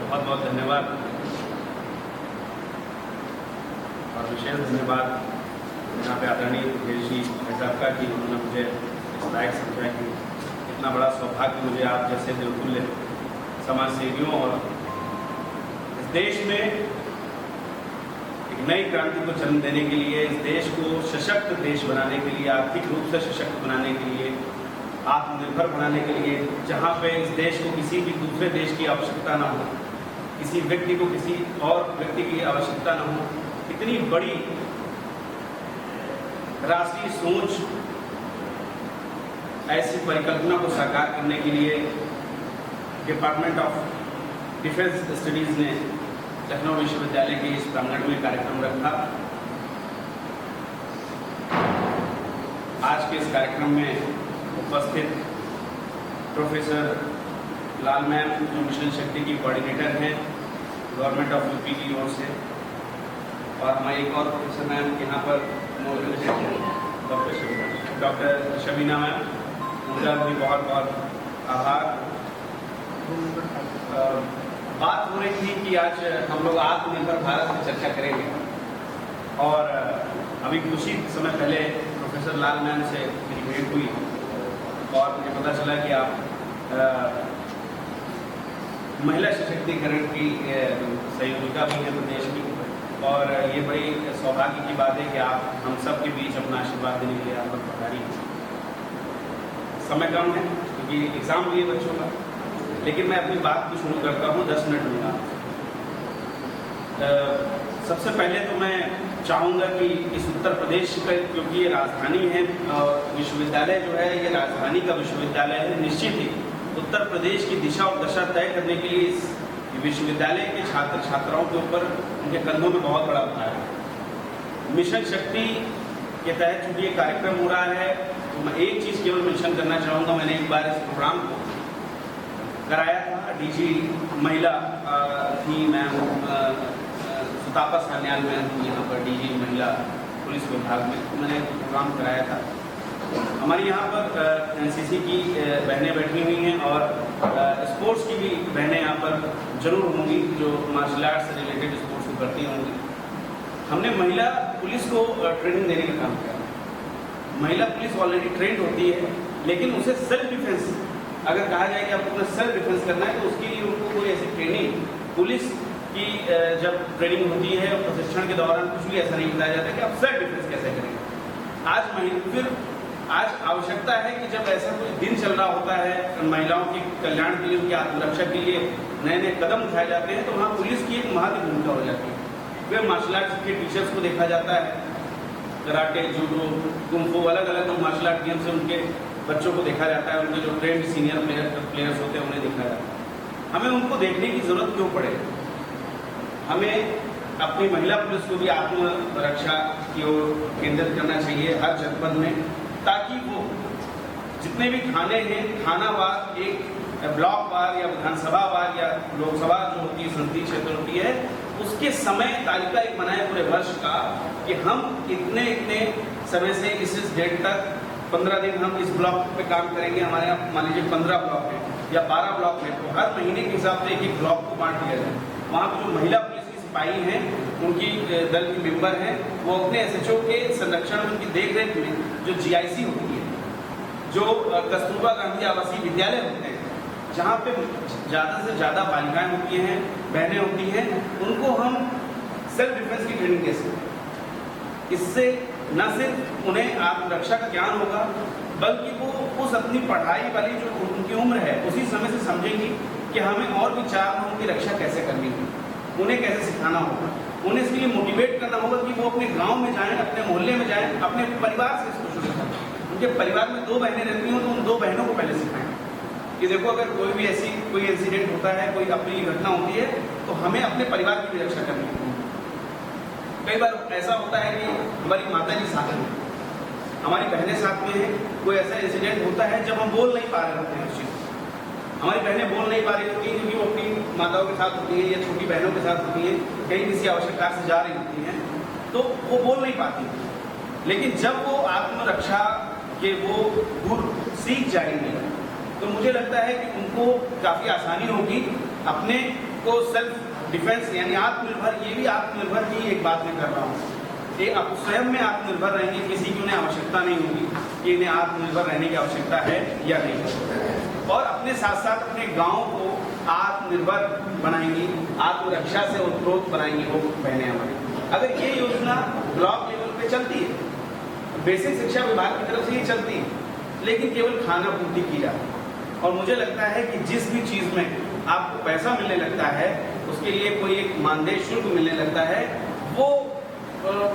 बहुत बहुत धन्यवाद और विशेष धन्यवाद यहाँ पे आदरणीय जी साहब का कि उन्होंने मुझे इस लायक समझा कि इतना बड़ा सौभाग्य मुझे आप जैसे दिलखुल्ले समाज सेवियों और इस देश में एक नई क्रांति को जन्म देने के लिए, इस देश को सशक्त देश बनाने के लिए, आर्थिक रूप से सशक्त बनाने के लिए, आत्मनिर्भर बनाने के लिए, जहाँ पे इस देश को किसी भी दूसरे देश की आवश्यकता ना हो, किसी व्यक्ति को किसी और व्यक्ति की आवश्यकता ना हो, इतनी बड़ी राष्ट्रीय सोच, ऐसी परिकल्पना को साकार करने के लिए डिपार्टमेंट ऑफ डिफेंस स्टडीज ने लखनऊ विश्वविद्यालय के इस प्रांगण में कार्यक्रम रखा। आज के इस कार्यक्रम में उपस्थित प्रोफेसर लाल मैम, जो मिशन शक्ति की कोऑर्डिनेटर हैं गवर्नमेंट ऑफ यूपी की ओर से, और हमारे एक और प्रोफेसर मैम यहाँ पर मौजूद हैं, डॉक्टर शबीना मैम, उनका भी बहुत बहुत आभार। बात हो रही थी कि आज हम लोग आत्मनिर्भर भारत पर चर्चा करेंगे, और अभी कुछ ही समय पहले प्रोफेसर लाल मैम से मेरी भेंट हुई और मुझे पता चला कि आप महिला सशक्तिकरण की संयोजिका भी हैं प्रदेश की, और ये बड़ी सौभाग्य की बात है कि आप हम सब के बीच अपना आशीर्वाद देने के लिए आप पर पधारी। समय कम है क्योंकि एग्ज़ाम भी है बच्चों का, लेकिन मैं अपनी बात को शुरू करता हूँ, 10 मिनट लूँगा। सबसे पहले तो मैं चाहूँगा कि इस उत्तर प्रदेश का, क्योंकि ये राजधानी है और विश्वविद्यालय जो है ये राजधानी का विश्वविद्यालय है, निश्चित ही उत्तर प्रदेश की दिशा और दशा तय करने के लिए इस विश्वविद्यालय के छात्र छात्राओं के ऊपर, उनके कंधों में बहुत बड़ा भार है। मिशन शक्ति के तहत चूंकि ये कार्यक्रम हो रहा है, तो मैं एक चीज़ केवल मेंशन करना चाहूँगा। मैंने एक बार इस प्रोग्राम को कराया था, डीजी महिला थी मैम, सुतापा सान्याल मैम थी यहाँ पर डीजी महिला पुलिस विभाग में, तो मैंने प्रोग्राम कराया था। हमारी यहाँ पर एनसीसी की बहनें बैठी हुई हैं और स्पोर्ट्स की भी बहनें यहाँ पर जरूर होंगी, जो मार्शल आर्ट से रिलेटेड स्पोर्ट्स को करती होंगी। हमने महिला पुलिस को ट्रेनिंग देने का काम किया। महिला पुलिस ऑलरेडी ट्रेंड होती है, लेकिन उसे सेल्फ डिफेंस अगर कहा जाए कि आपको अपना सेल्फ डिफेंस करना है, तो उसके लिए उनको कोई ऐसी ट्रेनिंग, पुलिस की जब ट्रेनिंग होती है और प्रशिक्षण के दौरान कुछ भी ऐसा नहीं बताया जाता कि आप सेल्फ डिफेंस कैसे करेंगे। फिर आज आवश्यकता है कि जब ऐसा कोई दिन चल रहा होता है महिलाओं के कल्याण के लिए, उनकी आत्मरक्षा के लिए नए नए कदम उठाए जाते हैं, तो वहाँ पुलिस की एक महत्वपूर्ण भूमिका हो जाती है। वे मार्शल आर्ट्स के टीचर्स को देखा जाता है, कराटे, जूडो, कुंफू, अलग अलग मार्शल आर्ट गेम से उनके बच्चों को देखा जाता है, उनके जो ट्रेंड सीनियर प्लेयर्स होते हैं उन्हें देखा जाता है। हमें उनको देखने की जरूरत क्यों पड़े? हमें अपनी महिला पुलिस को भी आत्मरक्षा की ओर केंद्रित करना चाहिए हर जनपद में, ताकि वो जितने भी थाने हैं, थानावार, एक ब्लॉक वार या विधानसभा वार या लोकसभा जो होती है, संसदीय क्षेत्र होती है, उसके समय तालिका एक बनाए पूरे वर्ष का कि हम इतने इतने समय से इस डेट तक 15 दिन हम इस ब्लॉक पे काम करेंगे। हमारे यहाँ मान लीजिए 15 ब्लॉक है या 12 ब्लॉक है, तो हर महीने के हिसाब से एक एक ब्लॉक को बांट दिया जाए। वहाँ पर जो महिला पुलिस की सिपाही हैं, उनकी दल की मेंबर हैं, वो अपने एसएचओ के संरक्षण में, उनकी देखरेख में जो जीआईसी होती है, जो कस्तूरबा गांधी आवासीय विद्यालय होते हैं, जहाँ पे ज़्यादा से ज़्यादा बालिकाएं होती हैं, बहनें होती हैं, उनको हम सेल्फ डिफेंस की ट्रेनिंग दे सकते हैं। इससे न सिर्फ उन्हें आत्मरक्षा का ज्ञान होगा, बल्कि वो उस अपनी पढ़ाई वाली जो उनकी उम्र है उसी समय से समझेंगी कि हमें और भी 4 लोगों की रक्षा कैसे करनी है, उन्हें कैसे सिखाना होगा। उन्हें इसके लिए मोटिवेट करना होगा कि वो अपने गांव में जाएं, अपने मोहल्ले में जाएं, अपने परिवार से इसको शुरू करें। उनके परिवार में 2 बहनें रहती हों तो उन 2 बहनों को पहले सिखाएं कि देखो, अगर कोई इंसिडेंट होता है, कोई अपनी घटना होती है, तो हमें अपने परिवार की भी रक्षा करनी है। कई बार ऐसा होता है कि हमारी माता जी साथ में, हमारी बहनें साथ में हैं, कोई ऐसा इंसिडेंट होता है जब हम बोल नहीं पा रहे होते हैं उस चीज़। हमारी बहनें बोल नहीं पा रही होती हैं क्योंकि वो अपनी माताओं के साथ होती हैं या छोटी बहनों के साथ होती हैं, कहीं किसी आवश्यकता से जा रही होती हैं, तो वो बोल नहीं पाती। लेकिन जब वो आत्मरक्षा के वो गुर सीख जाएंगे, तो मुझे लगता है कि उनको काफ़ी आसानी होगी अपने को सेल्फ डिफेंस यानी आत्मनिर्भर, ये भी आत्मनिर्भर की एक बात मैं कर रहा हूँ। ये अब स्वयं में आत्मनिर्भर रहेंगे, किसी की उन्हें आवश्यकता नहीं होगी कि इन्हें आत्मनिर्भर रहने की आवश्यकता है या नहीं। और अपने साथ साथ अपने गाँव को आत्मनिर्भर बनाएंगी, आत्मरक्षा से उत्प्रोत बनाएंगी वो बहनें हमारी। अगर ये योजना ब्लॉक लेवल पे चलती है, बेसिक शिक्षा विभाग की तरफ से ये चलती है, लेकिन केवल खाना पूर्ति की जाती है, और मुझे लगता है कि जिस भी चीज़ में आपको पैसा मिलने लगता है उसके लिए कोई एक मानदेय शुल्क मिलने लगता है, वो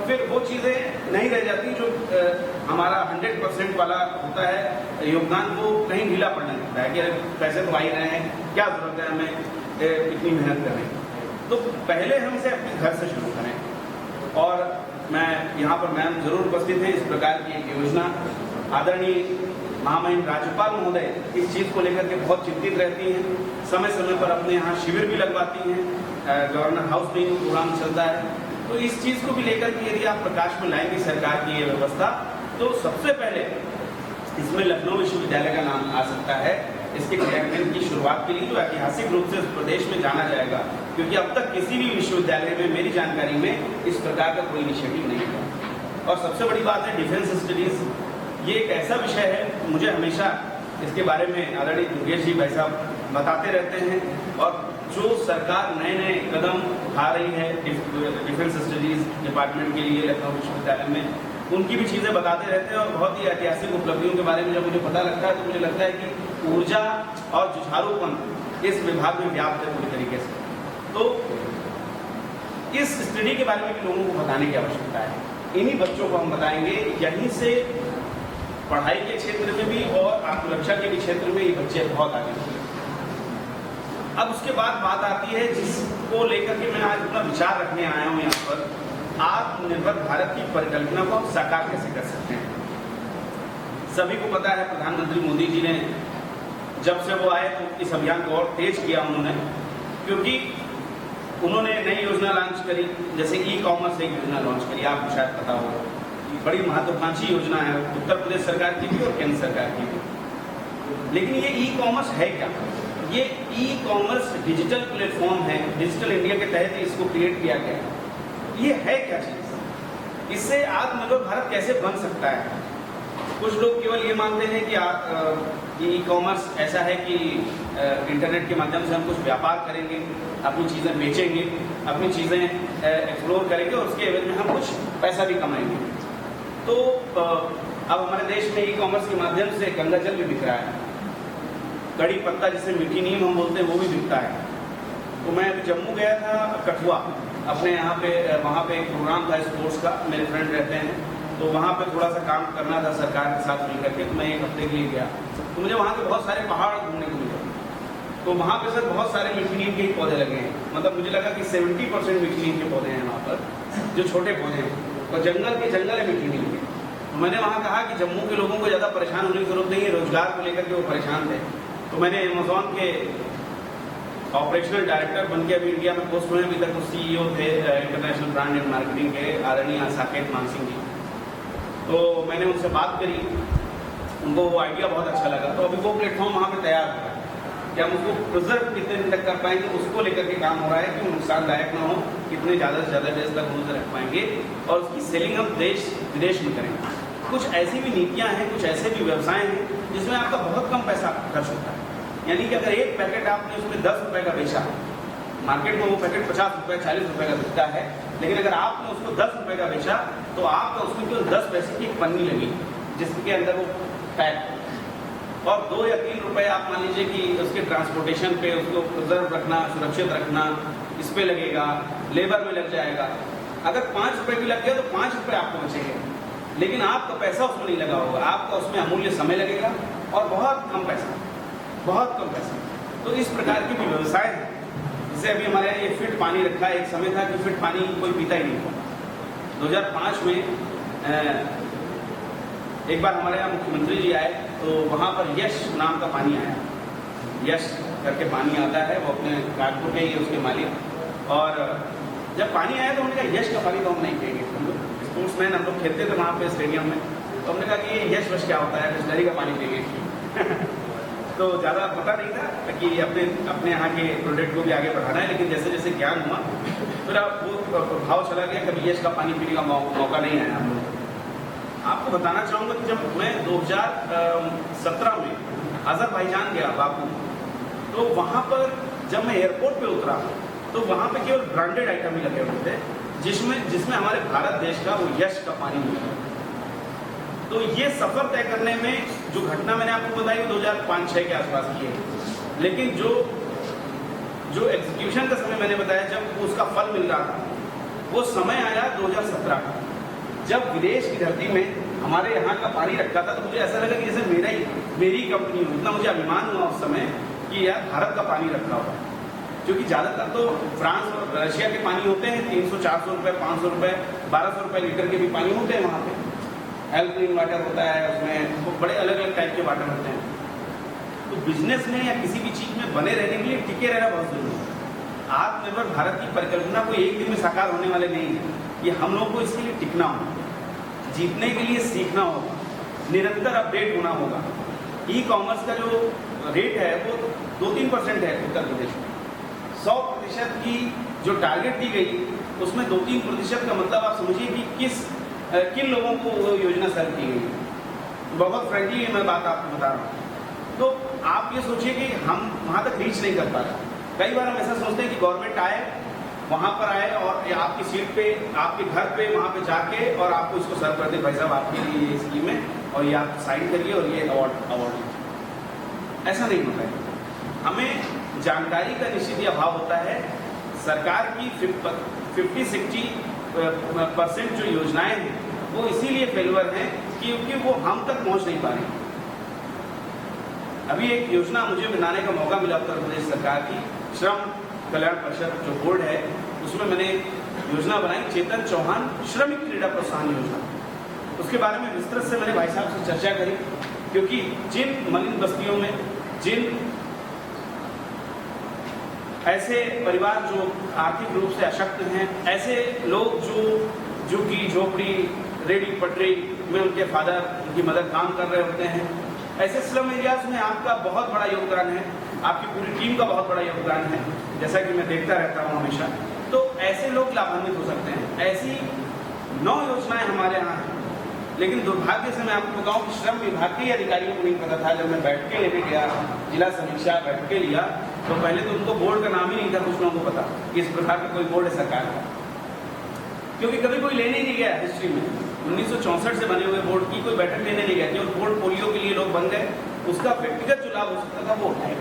फिर वो चीज़ें नहीं रह जाती जो हमारा 100% वाला होता है योगदान, वो कहीं ढीला पड़ने लगता है कि पैसे तो आ ही रहे हैं, क्या जरूरत है हमें इतनी मेहनत करें। तो पहले हम इसे अपने घर से शुरू करें। और मैं यहाँ पर मैम जरूर उपस्थित हैं, इस प्रकार की एक योजना आदरणीय महामहिम राज्यपाल महोदय इस चीज़ को लेकर के बहुत चिंतित रहती हैं, समय समय पर अपने यहाँ शिविर भी लगवाती हैं, गवर्नर हाउस में ही प्रोग्राम चलता है। तो इस चीज़ को भी लेकर के यदि आप प्रकाश में लाएंगे सरकार की ये व्यवस्था, तो सबसे पहले इसमें लखनऊ विश्वविद्यालय का नाम आ सकता है इसके क्रियान्वयन की शुरुआत के लिए, जो ऐतिहासिक रूप से इस प्रदेश में जाना जाएगा, क्योंकि अब तक किसी भी विश्वविद्यालय में मेरी जानकारी में इस प्रकार का कोई इनिशिएटिव नहीं है। और सबसे बड़ी बात है डिफेंस स्टडीज, ये एक ऐसा विषय है, मुझे हमेशा इसके बारे में आदरणीय दुर्गेश जी भाई साहब बताते रहते हैं, और जो सरकार नए नए कदम उठा रही है डिफेंस स्टडीज डिपार्टमेंट के लिए लखनऊ विश्वविद्यालय में, उनकी भी चीज़ें बताते रहते हैं। और बहुत ही ऐतिहासिक उपलब्धियों के बारे में जब मुझे पता लगता है तो मुझे लगता है कि ऊर्जा और जुझारूपन इस विभाग में व्याप्त है पूरी तरीके से। तो इस स्टडी के बारे में भी लोगों को बताने की आवश्यकता है। इन्हीं बच्चों को हम बताएंगे, यहीं से पढ़ाई के क्षेत्र में भी और आत्मरक्षा के भी क्षेत्र में ये बच्चे बहुत आगे बढ़े। अब उसके बाद बात आती है जिसको लेकर के मैं आज अपना विचार रखने आया हूँ यहाँ पर, आत्मनिर्भर भारत की परिकल्पना को हम साकार कैसे कर सकते हैं। सभी को पता है प्रधानमंत्री मोदी जी ने जब से वो आए तो इस अभियान को और तेज किया उन्होंने, क्योंकि उन्होंने नई योजना लॉन्च करी, जैसे ई कॉमर्स एक योजना लॉन्च करी, आपको शायद पता होगा, बड़ी महत्वाकांक्षी योजना है उत्तर प्रदेश सरकार की भी और केंद्र सरकार की भी। लेकिन ये ई कॉमर्स है क्या? ये ई कॉमर्स डिजिटल प्लेटफॉर्म है, डिजिटल इंडिया के तहत इसको क्रिएट किया गया है। ये है क्या चीज़? इससे आत्मनिर्भर भारत कैसे बन सकता है? कुछ लोग केवल ये मानते हैं कि ई कॉमर्स ऐसा है कि इंटरनेट के माध्यम से हम कुछ व्यापार करेंगे, अपनी चीज़ें बेचेंगे, अपनी चीज़ें एक्सप्लोर करेंगे और उसके एवज में हम कुछ पैसा भी कमाएंगे। तो अब हमारे देश में ई कॉमर्स के माध्यम से गंगा जल भी बिक रहा है, कड़ी पत्ता जिसे मीठी नीम हम बोलते हैं वो भी बिकता है। तो मैं अभी जम्मू गया था, कठुआ, अपने यहाँ पे वहाँ पे एक प्रोग्राम था स्पोर्ट्स का, मेरे फ्रेंड रहते हैं, तो वहाँ पे थोड़ा सा काम करना था सरकार के साथ मिल करके, तो मैं एक हफ्ते के लिए गया। तो मुझे वहाँ के बहुत सारे पहाड़ घूमने को मिले, तो वहाँ पे सर बहुत सारे मीठी नीम के पौधे लगे हैं। मतलब मुझे लगा कि 70% मीठी नीम के पौधे हैं वहाँ पर, जो छोटे पौधे हैं, और जंगल के जंगल है मीठी नीम के। तो मैंने वहाँ कहा कि जम्मू के लोगों को ज़्यादा परेशान होने की जरूरत नहीं है, रोजगार को लेकर के वो परेशान थे। तो मैंने अमेज़ॉन के ऑपरेशनल डायरेक्टर बन के अभी इंडिया में पोस्ट हुए, अभी तक वो CEO थे इंटरनेशनल ब्रांड एंड मार्केटिंग के, आदरणीय साकेत मानसिंह जी। तो मैंने उनसे बात करी, उनको वो आइडिया बहुत अच्छा लगा। तो अभी वो प्लेटफॉर्म वहाँ पे तैयार हो रहा है कि हम उसको प्रिजर्व कितने दिन तक कर पाएंगे, उसको लेकर के काम हो रहा है कि नुकसानदायक ना हो, कितने ज़्यादा से ज़्यादा देश तक उसे रख पाएंगे और उसकी सेलिंग हम देश विदेश में करेंगे। कुछ ऐसी भी नीतियाँ हैं, कुछ ऐसे भी व्यवसाय हैं जिसमें आपका बहुत कम पैसा खर्च होता है। यानी कि अगर एक पैकेट आपने उसमें 10 रुपये का बेचा, मार्केट में वो पैकेट 50 रुपये 40 रुपये का बिकता है, लेकिन अगर आपने उसको 10 रुपये का बेचा तो आपका उसमें केवल 10 पैसे की एक पन्नी लगी जिसके अंदर वो पैक, और 2 या 3 रुपये आप मान लीजिए कि उसके ट्रांसपोर्टेशन पे, उसको प्रिजर्व रखना, सुरक्षित रखना, इस पे लगेगा, लेबर में लग जाएगा। अगर 5 रुपये भी लग गया तो 5 रुपये आपको बचेंगे, लेकिन आपका पैसा उसमें नहीं लगा होगा, आपका उसमें अमूल्य समय लगेगा और बहुत कम पैसा, बहुत कम पैसा। तो इस प्रकार के भी व्यवसाय हैं। जैसे अभी हमारे यहाँ ये फिट पानी रखा है, एक समय था कि फिट पानी कोई पीता ही नहीं था। 2005 में एक बार हमारे यहाँ मुख्यमंत्री जी आए तो वहाँ पर यश नाम का पानी आया, यश करके पानी आता है, वो अपने कानपुर के ही उसके मालिक। और जब पानी आया तो उन्होंने कहा यश का पानी तो हम नहीं पिएंगे, हम लोग स्पोर्ट्समैन, हम लोग खेलते थे वहाँ पे स्टेडियम में, तो हमने कहा कि ये यश वश क्या होता है, बिस्लरी का पानी पिएंगे। तो ज़्यादा पता नहीं था कि अपने यहाँ के प्रोडक्ट को भी आगे बढ़ाना है, लेकिन जैसे जैसे ज्ञान हुआ फिर वो भाव चला गया, कभी यश का पानी पीने का मौका नहीं आया हम लोग। आपको बताना चाहूँगा कि जब मैं 2017 में अज़रबैजान गया बाकू, तो वहाँ पर जब मैं एयरपोर्ट पे उतरा तो वहाँ पे केवल ब्रांडेड आइटम ही लगे हुए थे, जिसमें हमारे भारत देश का वो यश का पानी मिला। तो ये सफर तय करने में जो घटना मैंने आपको बताई वो 2005-06 के आसपास की है, लेकिन जो एग्जीक्यूशन का समय मैंने बताया जब उसका फल मिल रहा था, वो समय आया 2017 का, जब विदेश की धरती में हमारे यहाँ का पानी रखा था। तो मुझे ऐसा लगा कि जैसे मेरी कंपनी हो, इतना मुझे अभिमान हुआ उस समय कि यार भारत का पानी रखा हुआ, क्योंकि ज़्यादातर तो फ्रांस और रशिया के पानी होते हैं 300-400 रुपये, 500 रुपये, 1200 रुपये लीटर के भी पानी होते हैं वहाँ पे। एल्कलाइन वाटर होता है, उसमें तो बड़े अलग अलग टाइप के वाटर होते हैं। तो बिजनेस में या किसी भी चीज़ में बने रहने के लिए टिके रहना बहुत जरूरी है। आत्मनिर्भर भारत की परिकल्पना कोई एक दिन में साकार होने वाले नहीं है, ये हम लोग को इसके लिए टिकना होगा, जीतने के लिए सीखना होगा, निरंतर अपडेट होना होगा। ई कॉमर्स का जो रेट है वो 2-3% है उत्तर प्रदेश में। 100% की जो टारगेट दी गई उसमें 2-3% का मतलब आप समझिए कि किन लोगों को वो योजना सर्व की गई। बहुत फ्रेंकली मैं बात आपको बता रहा हूँ। तो आप ये सोचिए कि हम वहाँ तक रीच नहीं कर पा रहे। कई बार हम ऐसा सोचते हैं कि गवर्नमेंट आए, वहाँ पर आए और आपकी सीट पे, आपके घर पे, वहाँ पे जाके और आपको इसको सर्व कर दे, भाई साहब आपके लिए ये स्कीम है और ये आप साइन करिए और ये अवार्ड लीजिए। ऐसा नहीं होता है। हमें जानकारी का निश्चित ही अभाव होता है। सरकार की 50-60% जो योजनाएं हैं वो इसीलिए फेलवर हैं क्योंकि वो हम तक पहुंच नहीं पा रही। अभी एक योजना मुझे बनाने का मौका मिला उत्तर प्रदेश सरकार की, श्रम कल्याण परिषद जो बोर्ड है, उसमें मैंने योजना बनाई चेतन चौहान श्रमिक क्रीड़ा प्रोत्साहन योजना। उसके बारे में विस्तृत से मैंने भाई साहब से चर्चा करी, क्योंकि जिन मलिन बस्तियों में, जिन ऐसे परिवार जो आर्थिक रूप से अशक्त हैं, ऐसे लोग जो झुग्गी झोपड़ी रेडी पटरी में उनके फादर, उनकी मदर काम कर रहे होते हैं, ऐसे स्लम एरियाज में आपका बहुत बड़ा योगदान है, आपकी पूरी टीम का बहुत बड़ा योगदान है, जैसा कि मैं देखता रहता हूँ हमेशा। तो ऐसे लोग लाभान्वित हो सकते हैं। ऐसी 9 योजनाएं हमारे यहाँ हैं, लेकिन दुर्भाग्य से मैं आपको बताऊं कि श्रम विभाग के अधिकारियों को नहीं पता था। जब मैं बैठकें लेने गया, जिला समीक्षा बैठकें लिया, तो पहले तो उनको बोर्ड का नाम ही नहीं था, कुछ लोगों को पता कि इस प्रकार का कोई बोर्ड है सरकार का, क्योंकि कभी कोई लेने ही नहीं गया हिस्ट्री में। 1964 से बने हुए बोर्ड की कोई बैठक लेने नहीं गया, केवल बोर्ड पोलियो के लिए लोग बन गए, उसका व्यक्तिगत जो लाभ हो सकता था वो उठाया।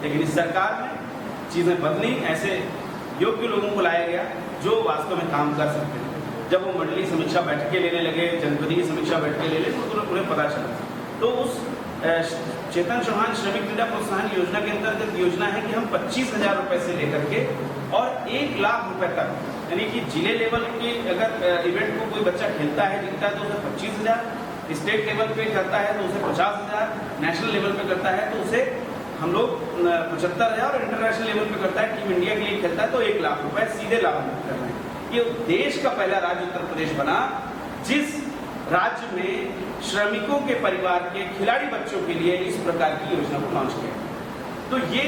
लेकिन इस सरकार में चीज़ें बदली, ऐसे योग्य लोगों को लाया गया जो वास्तव में काम कर सकते हैं। जब वो मंडलीय समीक्षा बैठकें लेने लगे, जनपदीय समीक्षा बैठकें लेने, तो उन्हें पता चला। तो उस चेतन चौहान श्रमिक क्रीड़ा प्रोत्साहन योजना के अंतर्गत योजना है कि हम 25,000 रुपए से लेकर के और 1 लाख रुपए तक, यानी कि जिले लेवल के अगर इवेंट को कोई बच्चा खेलता है, जीतता है तो उसे 25,000, स्टेट लेवल पे करता है तो उसे 50,000, नेशनल लेवल पे करता है तो उसे हम लोग 75,000 और इंटरनेशनल लेवल पे करता है, टीम इंडिया के लिए खेलता है तो 1 लाख रुपए सीधे लाभान्वित कर रहे हैं। ये देश का पहला राज्य उत्तर प्रदेश बना जिस राज्य में श्रमिकों के परिवार के खिलाड़ी बच्चों के लिए इस प्रकार की योजना को लॉन्च किया। तो ये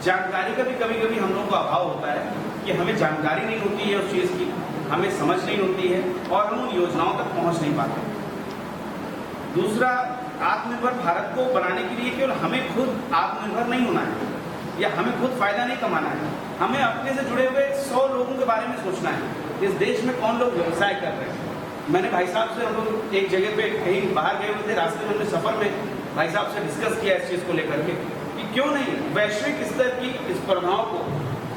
जानकारी का भी कभी कभी हम लोगों को अभाव होता है कि हमें जानकारी नहीं होती है उस चीज़ की, हमें समझ नहीं होती है और हम उन योजनाओं तक पहुंच नहीं पाते। दूसरा, आत्मनिर्भर भारत को बनाने के लिए केवल हमें खुद आत्मनिर्भर नहीं होना है या हमें खुद फायदा नहीं कमाना है, हमें अपने से जुड़े हुए 100 लोगों के बारे में सोचना है। इस देश में कौन लोग व्यवसाय कर रहे हैं। मैंने भाई साहब से, हम लोग एक जगह पे कहीं बाहर गए हुए थे, रास्ते में हमने सफर में भाई साहब से डिस्कस किया इस चीज़ को लेकर के कि क्यों नहीं वैश्विक स्तर की स्पर्धाओं को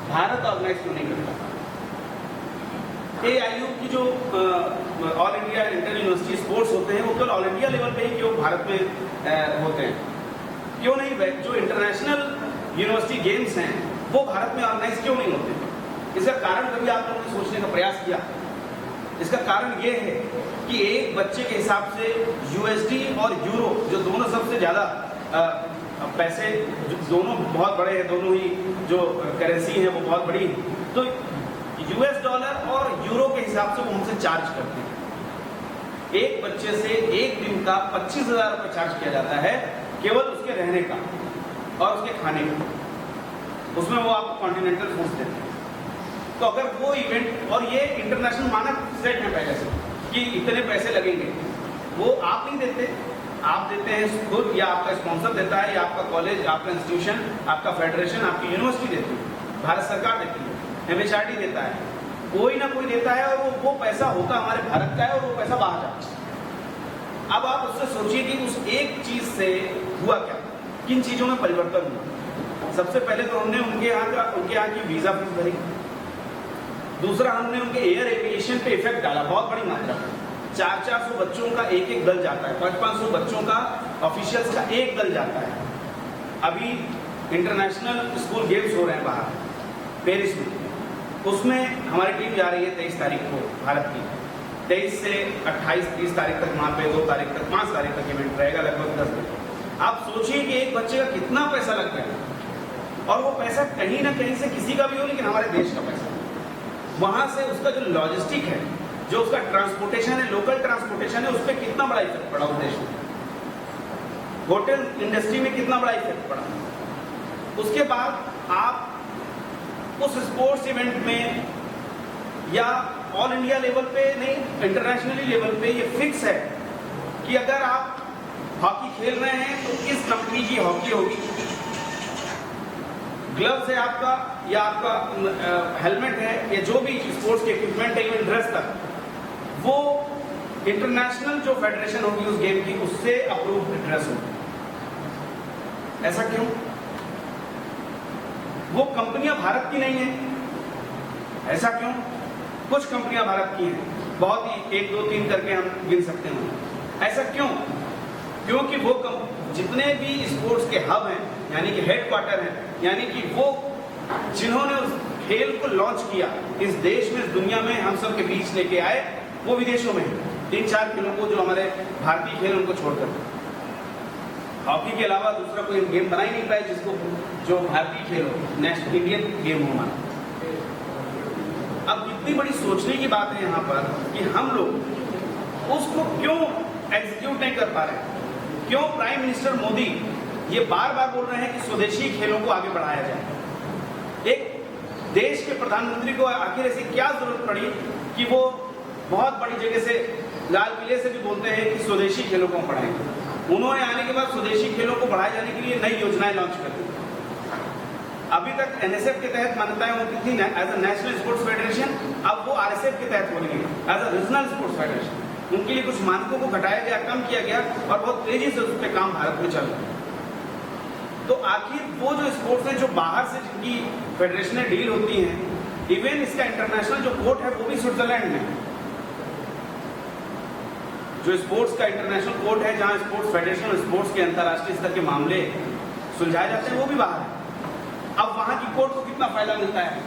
भारत ऑर्गेनाइज क्यों नहीं करता। AIU की जो all India inter university sports होते हैं वो केवल ऑल इंडिया लेवल पे ही क्यों भारत में होते हैं, क्यों नहीं जो इंटरनेशनल यूनिवर्सिटी गेम्स हैं वो भारत में ऑर्गेनाइज क्यों नहीं होते। इसका कारण कभी आप लोगों ने सोचने का प्रयास किया? इसका कारण ये है कि एक बच्चे के हिसाब से USD और यूरो जो दोनों सबसे ज़्यादा पैसे, दोनों बहुत बड़े हैं, दोनों ही जो करेंसी है वो बहुत बड़ी है, तो US डॉलर और यूरो के हिसाब से वो हमसे चार्ज करते हैं। एक बच्चे से एक दिन का 25,000 रुपये चार्ज किया जाता है केवल उसके रहने का। और उसके खाने का, उसमें वो आपको कॉन्टिनेंटल फूड्स देते हैं। तो अगर वो इवेंट, और ये इंटरनेशनल मानक सेट है पहले से कि इतने पैसे लगेंगे, वो आप नहीं देते, आप देते हैं खुद, या आपका स्पॉन्सर देता है, या आपका कॉलेज, आपका इंस्टीट्यूशन, आपका फेडरेशन, आपकी यूनिवर्सिटी देती है, भारत सरकार देती है, MHRD देता है, कोई ना कोई देता है, और वो पैसा होता हमारे भारत का है, और वो पैसा बाहर जाता है। अब आप उससे सोचिए कि उस एक चीज से हुआ क्या, किन चीजों में परिवर्तन हुआ। सबसे पहले तो हमने उनके यहाँ की वीजा फीस भरी। दूसरा, हमने उनके एयर एविएशन पे इफेक्ट डाला बहुत बड़ी मात्रा में। 400 बच्चों का एक दल जाता है, 500 बच्चों का, ऑफिशियल्स का एक दल जाता है। अभी इंटरनेशनल स्कूल गेम्स हो रहे हैं बाहर पेरिस में, उसमें हमारी टीम जा रही है 23 तारीख को, भारत की 23 से 28-30 तारीख तक, वहाँ पे 2 तारीख तक, 5 तारीख तक इवेंट रहेगा, लगभग 10 दिन। आप सोचिए कि एक बच्चे का कितना पैसा लग गया, और वो पैसा कहीं ना कहीं से किसी का भी हो, लेकिन हमारे देश का पैसा। वहां से उसका जो लॉजिस्टिक है, जो उसका ट्रांसपोर्टेशन है, लोकल ट्रांसपोर्टेशन है, उस पर कितना बड़ा इफेक्ट पड़ा उस देश में। होटल इंडस्ट्री में कितना बड़ा इफेक्ट पड़ा। उसके बाद आप उस स्पोर्ट्स इवेंट में, या ऑल इंडिया लेवल पे नहीं, इंटरनेशनली लेवल पे ये फिक्स है कि अगर आप हॉकी खेल रहे हैं तो किस कंपनी की हॉकी होगी, ग्लव्स है आपका, या आपका हेलमेट है, या जो भी स्पोर्ट्स के इक्विपमेंट है, इवन ड्रेस तक, वो इंटरनेशनल जो फेडरेशन होगी उस गेम की, उससे अप्रूव्ड ड्रेस होगी। ऐसा क्यों? वो कंपनियां भारत की नहीं है। ऐसा क्यों? कुछ कंपनियां भारत की हैं, बहुत ही 1, 2, 3 करके हम गिन सकते हैं। ऐसा क्यों? क्योंकि वो जितने भी स्पोर्ट्स के हब हैं, यानी कि हेडक्वार्टर हैं, यानी कि वो जिन्होंने उस खेल को लॉन्च किया इस देश में, इस दुनिया में हम सब के बीच लेके आए, वो विदेशों में हैं। 3-4 खेलों को, जो हमारे भारतीय खेल, उनको छोड़कर हॉकी के अलावा दूसरा कोई गेम बना ही नहीं पाए जिसको, जो भारतीय खेल हो, नेशनल इंडियन गेम हो हमारा। अब कितनी बड़ी सोचने की बात है यहाँ पर कि हम लोग उसको क्यों एग्जीक्यूट नहीं कर पा रहे। क्यों प्राइम मिनिस्टर मोदी ये बार बार बोल रहे हैं कि स्वदेशी खेलों को आगे बढ़ाया जाए। एक देश के प्रधानमंत्री को आखिर ऐसी क्या जरूरत पड़ी कि वो बहुत बड़ी जगह से, लाल किले से भी बोलते हैं कि स्वदेशी खेलों को बढ़ाएंगे। उन्होंने आने के बाद स्वदेशी खेलों को बढ़ाए जाने के लिए नई योजनाएं लॉन्च कर दी। अभी तक NSF के तहत मान्यताएं होती थी as a national sports federation, अब वो RSF के तहत हो रही है as a regional sports federation. उनके लिए कुछ मानकों को घटाया गया, कम किया गया, और बहुत तेजी से उस पर काम भारत में चल रहा है। तो आखिर वो जो स्पोर्ट्स हैं, जो बाहर से जिनकी फेडरेशनें डील होती हैं, इवन इसका इंटरनेशनल जो कोर्ट है वो भी स्विट्जरलैंड में, जो स्पोर्ट्स का इंटरनेशनल कोर्ट है, जहां स्पोर्ट्स फेडरेशन और स्पोर्ट्स के अंतर्राष्ट्रीय स्तर के मामले सुलझाए जाते हैं, वो भी बाहर है। अब वहां की कोर्ट को कितना फायदा मिलता है?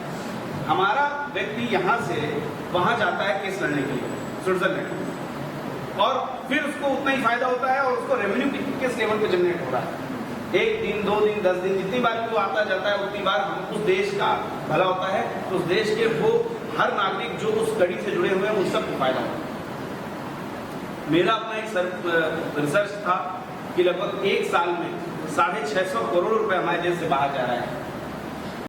हमारा व्यक्ति यहां से वहां जाता है केस लड़ने के लिए स्विट्जरलैंड, और फिर उसको उतना ही फायदा होता है, और उसको रेवेन्यू किस लेवल पे जनरेट हो रहा है। 1 दिन, 2 दिन, 10 दिन, जितनी बार वो आता जाता है उतनी बार हम उस देश का भला होता है, तो उस देश के वो हर नागरिक जो उस कड़ी से जुड़े हुए हैं उन सबको फायदा होता है। मेरा अपना एक रिसर्च था कि लगभग 1 साल में 650 करोड़ रुपए हमारे देश से बाहर जा रहा है।